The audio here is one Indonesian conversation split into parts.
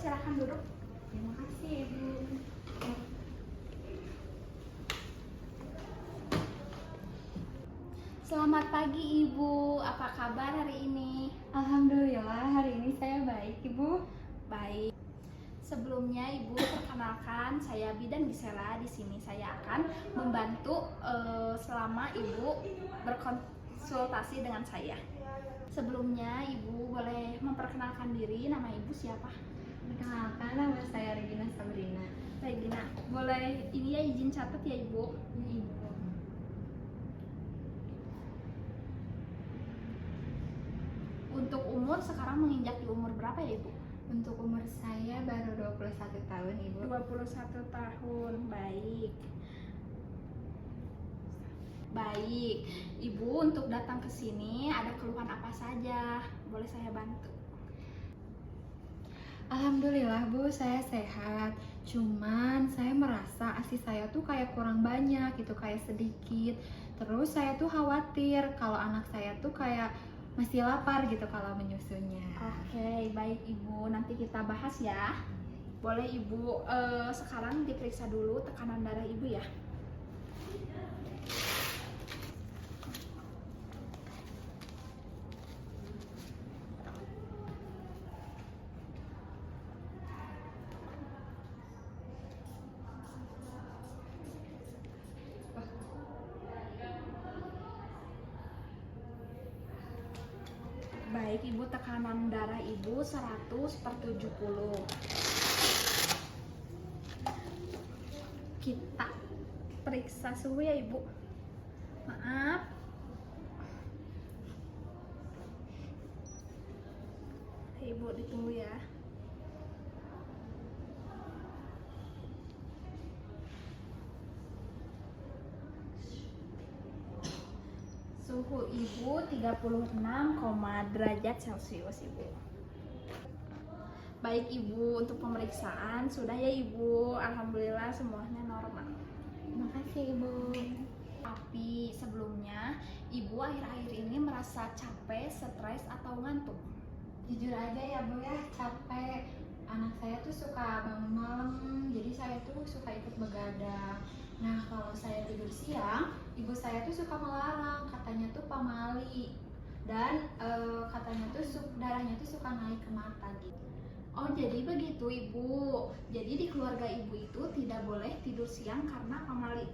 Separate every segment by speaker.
Speaker 1: silakan duduk.
Speaker 2: Terima kasih, Ibu.
Speaker 1: Selamat pagi Ibu, apa kabar hari ini?
Speaker 2: Alhamdulillah, hari ini saya baik, Ibu.
Speaker 1: Baik. Sebelumnya Ibu, perkenalkan saya Bidan Gisela. Di sini saya akan membantu selama Ibu berkonsultasi dengan saya. Sebelumnya Ibu boleh memperkenalkan diri, nama Ibu siapa?
Speaker 2: Perkenalkan, nama saya Regina Sabrina.
Speaker 1: Regina, boleh ini ya izin catat ya Ibu.
Speaker 2: Ibu.
Speaker 1: Untuk umur sekarang menginjak di umur berapa ya Ibu?
Speaker 2: Untuk umur saya baru 21 tahun, Ibu.
Speaker 1: 21 tahun, baik. Baik, Ibu untuk datang ke sini ada keluhan apa saja? Boleh saya bantu?
Speaker 2: Alhamdulillah, Bu, saya sehat. Cuman saya merasa ASI saya tuh kayak kurang banyak gitu, kayak sedikit. Terus saya tuh khawatir kalau anak saya tuh kayak masih lapar gitu kalau menyusunya.
Speaker 1: Oke, baik Ibu, nanti kita bahas ya. Boleh Ibu sekarang diperiksa dulu tekanan darah Ibu ya. Baik Ibu, tekanan darah Ibu 100/70. Kita periksa suhu ya Ibu. Maaf. Ibu ditunggu ya. Suhu Ibu 36, derajat Celcius Ibu. Baik Ibu, untuk pemeriksaan sudah ya Ibu. Alhamdulillah semuanya normal.
Speaker 2: Terima kasih, Ibu.
Speaker 1: Tapi sebelumnya Ibu akhir-akhir ini merasa capek, stres atau ngantuk?
Speaker 2: Jujur aja ya, Bu, ya, capek. Anak saya tuh suka bangun malam, jadi saya tuh suka ikut begadang. Nah, kalau saya tidur siang, ibu saya tuh suka melarang, katanya tuh pamali. Dan katanya tuh darahnya tuh suka naik ke mata gitu.
Speaker 1: Oh, jadi begitu Ibu. Jadi di keluarga Ibu itu tidak boleh tidur siang karena pamali.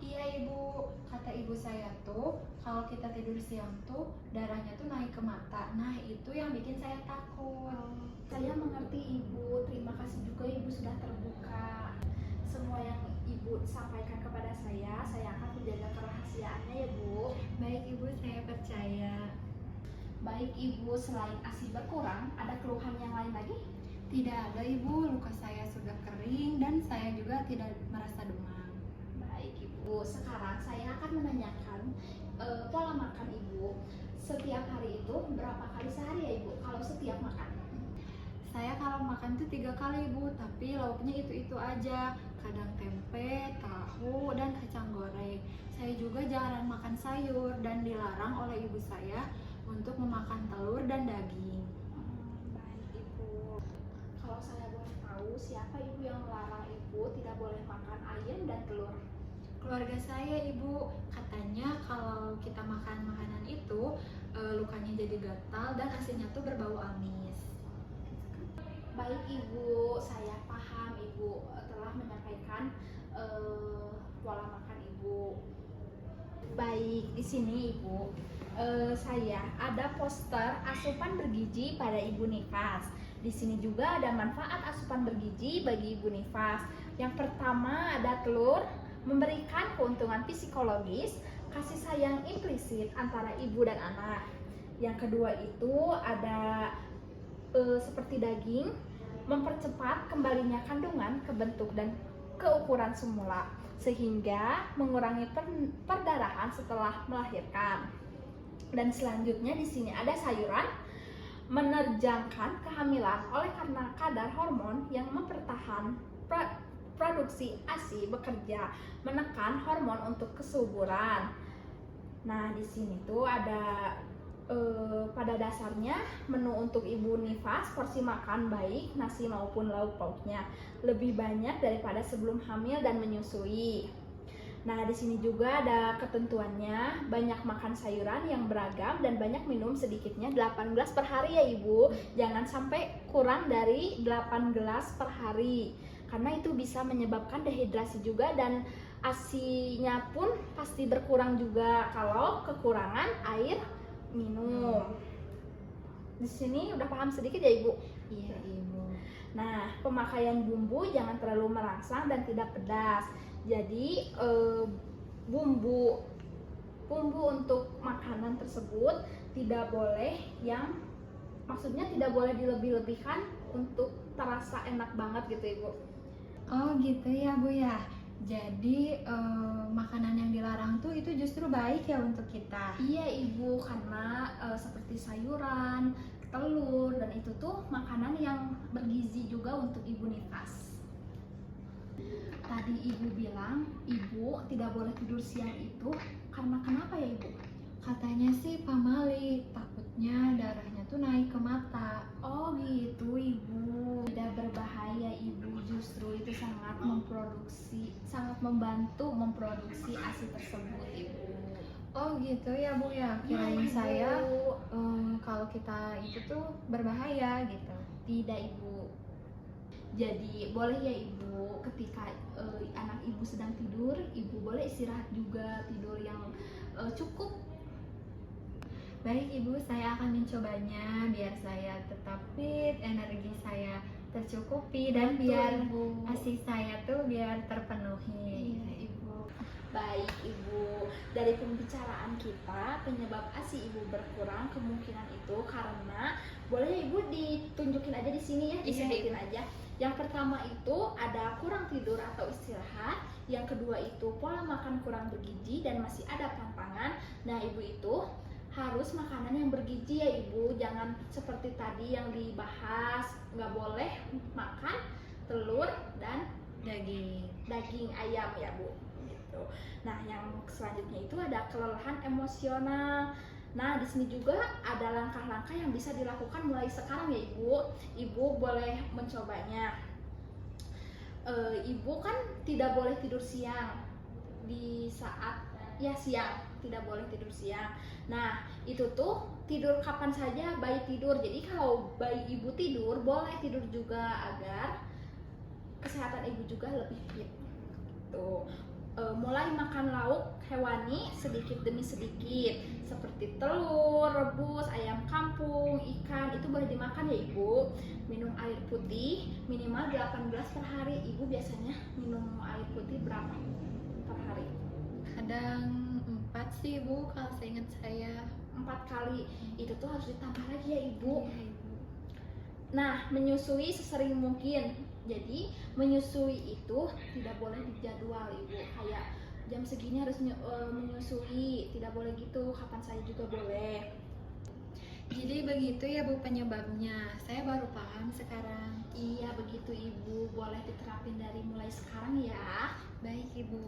Speaker 2: Iya, Ibu, kata ibu saya tuh kalau kita tidur siang tuh darahnya tuh naik ke mata. Nah, itu yang bikin saya takut.
Speaker 1: Saya mengerti Ibu. Terima kasih juga Ibu sudah terbuka. Semua yang Ibu sampaikan kepada saya akan menjaga kerahasiaannya ya Bu.
Speaker 2: Baik, Ibu, saya percaya.
Speaker 1: Baik Ibu, selain ASI berkurang, ada keluhan yang lain lagi?
Speaker 2: Tidak ada, Ibu, luka saya sudah kering dan saya juga tidak merasa demam.
Speaker 1: Baik Ibu, sekarang saya akan menanyakan pola makan Ibu. Setiap hari itu berapa kali sehari ya Ibu kalau setiap makan?
Speaker 2: Saya kalau makan tuh 3 kali, Bu, tapi lauknya itu-itu aja. Kadang tempe, tahu, dan kacang goreng. Saya juga jarang makan sayur dan dilarang oleh ibu saya untuk memakan telur dan daging.
Speaker 1: Baik Ibu. Kalau saya boleh tahu, siapa Ibu yang melarang Ibu tidak boleh makan ayam dan telur?
Speaker 2: Keluarga saya, Ibu, katanya kalau kita makan makanan itu lukanya jadi gatal dan asinnya tuh berbau amis.
Speaker 1: Baik Ibu, saya paham Ibu telah menyampaikan pola makan Ibu. Baik, di sini Ibu, saya ada poster asupan bergizi pada Ibu Nifas. Di sini juga ada manfaat asupan bergizi bagi Ibu Nifas. Yang pertama ada telur, memberikan keuntungan psikologis, kasih sayang implisit antara ibu dan anak. Yang kedua itu ada seperti daging, mempercepat kembalinya kandungan ke bentuk dan keukuran semula, sehingga mengurangi perdarahan setelah melahirkan. Dan selanjutnya di sini ada sayuran, menerjangkan kehamilan oleh karena kadar hormon yang mempertahan produksi ASI bekerja menekan hormon untuk kesuburan. Nah, di sini tuh ada Pada dasarnya menu untuk ibu nifas porsi makan baik nasi maupun lauk pauknya lebih banyak daripada sebelum hamil dan menyusui. Nah, di sini juga ada ketentuannya, banyak makan sayuran yang beragam dan banyak minum sedikitnya 8 gelas per hari ya Ibu. Jangan sampai kurang dari 8 gelas per hari. Karena itu bisa menyebabkan dehidrasi juga dan ASI-nya pun pasti berkurang juga kalau kekurangan air minum. Di sini udah paham sedikit ya Ibu?
Speaker 2: Iya Ibu.
Speaker 1: Nah, pemakaian bumbu jangan terlalu merangsang dan tidak pedas. Jadi bumbu untuk makanan tersebut tidak boleh maksudnya tidak boleh dilebih-lebihkan untuk terasa enak banget gitu Ibu.
Speaker 2: Oh gitu ya Bu ya. Jadi makanan yang dilarang tuh itu justru baik ya untuk kita.
Speaker 1: Iya Ibu, karena seperti sayuran, telur, dan itu tuh makanan yang bergizi juga untuk ibu nifas. Tadi ibu bilang ibu tidak boleh tidur siang itu karena kenapa ya Ibu?
Speaker 2: Katanya sih pamali, takutnya darahnya tuh naik ke mata.
Speaker 1: Oh gitu Ibu, tidak berbahaya Ibu, justru itu sangat membantu memproduksi ASI tersebut Ibu.
Speaker 2: Oh gitu ya Bu ya, kirain
Speaker 1: Iya, Ibu.
Speaker 2: saya kalau kita itu tuh berbahaya gitu.
Speaker 1: Tidak Ibu. Jadi boleh ya Ibu, ketika anak Ibu sedang tidur, Ibu boleh istirahat juga, tidur yang cukup.
Speaker 2: Baik Ibu, saya akan mencobanya biar saya tetap fit, energi saya tercukupi dan
Speaker 1: Betul,
Speaker 2: biar
Speaker 1: Ibu.
Speaker 2: ASI saya tuh biar terpenuhi.
Speaker 1: Iya Ibu. Baik Ibu, dari pembicaraan kita penyebab ASI Ibu berkurang kemungkinan itu karena boleh ya Ibu ditunjukin aja di sini ya, disebutin aja. Yang pertama itu ada kurang tidur atau istirahat, yang kedua itu pola makan kurang bergizi dan masih ada pantangan. Nah Ibu itu harus makanan yang bergizi ya Ibu, jangan seperti tadi yang dibahas, nggak boleh makan telur dan daging ayam ya Bu gitu. Nah yang selanjutnya itu ada kelelahan emosional. Nah di sini juga ada langkah-langkah yang bisa dilakukan mulai sekarang ya Ibu. Ibu boleh mencobanya. Ibu kan tidak boleh tidur siang di saat siang, tidak boleh tidur siang. Nah itu tuh tidur kapan saja bayi tidur. Jadi kalau bayi Ibu tidur boleh tidur juga agar kesehatan Ibu juga lebih fit. Tuh. Mulai makan lauk hewani sedikit demi sedikit seperti telur rebus, ayam kampung, ikan itu boleh dimakan ya Ibu. Minum air putih minimal 8 gelas per hari. Ibu biasanya minum air putih berapa per hari?
Speaker 2: Kadang 4 sih Bu, kalau seingat saya
Speaker 1: 4 kali. Itu tuh harus ditambah lagi ya Ibu.
Speaker 2: Iya, Ibu.
Speaker 1: Nah, menyusui sesering mungkin. Jadi, menyusui itu tidak boleh dijadwal Ibu. Kayak jam segini harus menyusui, tidak boleh gitu. Kapan saya juga boleh.
Speaker 2: Jadi begitu ya Bu penyebabnya. Saya baru paham sekarang.
Speaker 1: Iya, begitu Ibu. Boleh diterapin dari mulai sekarang ya.
Speaker 2: Baik Ibu.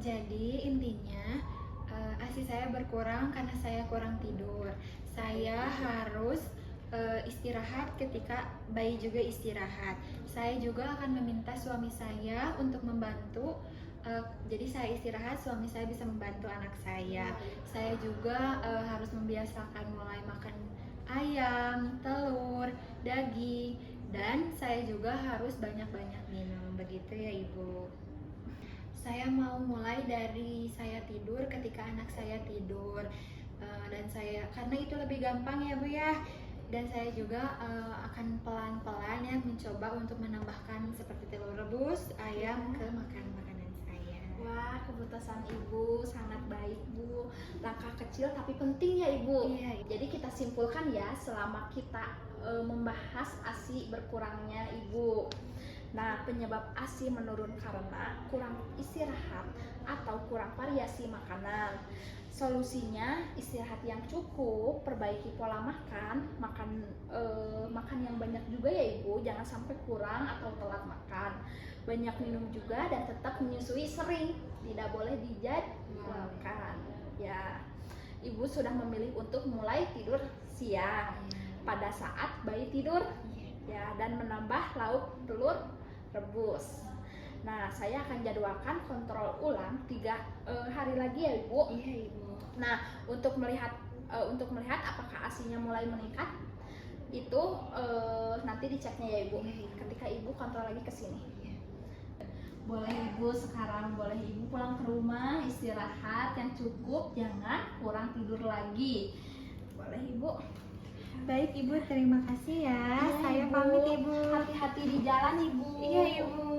Speaker 2: Jadi intinya ASI saya berkurang karena saya kurang tidur. Saya harus istirahat ketika bayi juga istirahat. Saya juga akan meminta suami saya untuk membantu. Jadi saya istirahat, suami saya bisa membantu anak saya. Saya juga harus membiasakan mulai makan ayam, telur, daging, dan saya juga harus banyak-banyak minum. Begitu ya Ibu. Saya mau mulai dari saya tidur ketika anak saya tidur, dan saya karena itu lebih gampang ya Bu ya. Dan saya juga akan pelan-pelan ya mencoba untuk menambahkan seperti telur rebus, ayam ke makanan-makanan saya.
Speaker 1: Wah, keputusan Ibu sangat baik Bu. Langkah kecil tapi penting ya Ibu.
Speaker 2: Iya.
Speaker 1: Jadi kita simpulkan ya selama kita membahas ASI berkurangnya Ibu. Nah, penyebab ASI menurun karena kurang istirahat atau kurang variasi makanan. Solusinya istirahat yang cukup, perbaiki pola makan, makan yang banyak juga ya Ibu, jangan sampai kurang atau telat makan. Banyak minum juga dan tetap menyusui sering, tidak boleh dijadwalkan. Ya. ibu sudah memilih untuk mulai tidur siang pada saat bayi tidur ya, dan menambah lauk telur rebus. Nah, saya akan jadwalkan kontrol ulang 3 hari lagi ya Ibu.
Speaker 2: Iya Ibu.
Speaker 1: Nah, untuk melihat apakah ASI-nya mulai meningkat, itu nanti diceknya ya Ibu.
Speaker 2: Iya, Ibu.
Speaker 1: Ketika Ibu kontrol lagi ke sini.
Speaker 2: Iya.
Speaker 1: Boleh Ibu sekarang, boleh Ibu pulang ke rumah, istirahat yang cukup, jangan kurang tidur lagi. Boleh Ibu.
Speaker 2: Baik Ibu, terima kasih ya.
Speaker 1: Iya,
Speaker 2: Saya
Speaker 1: Ibu.
Speaker 2: pamit Ibu.
Speaker 1: Hati-hati di jalan Ibu.
Speaker 2: Iya Ibu.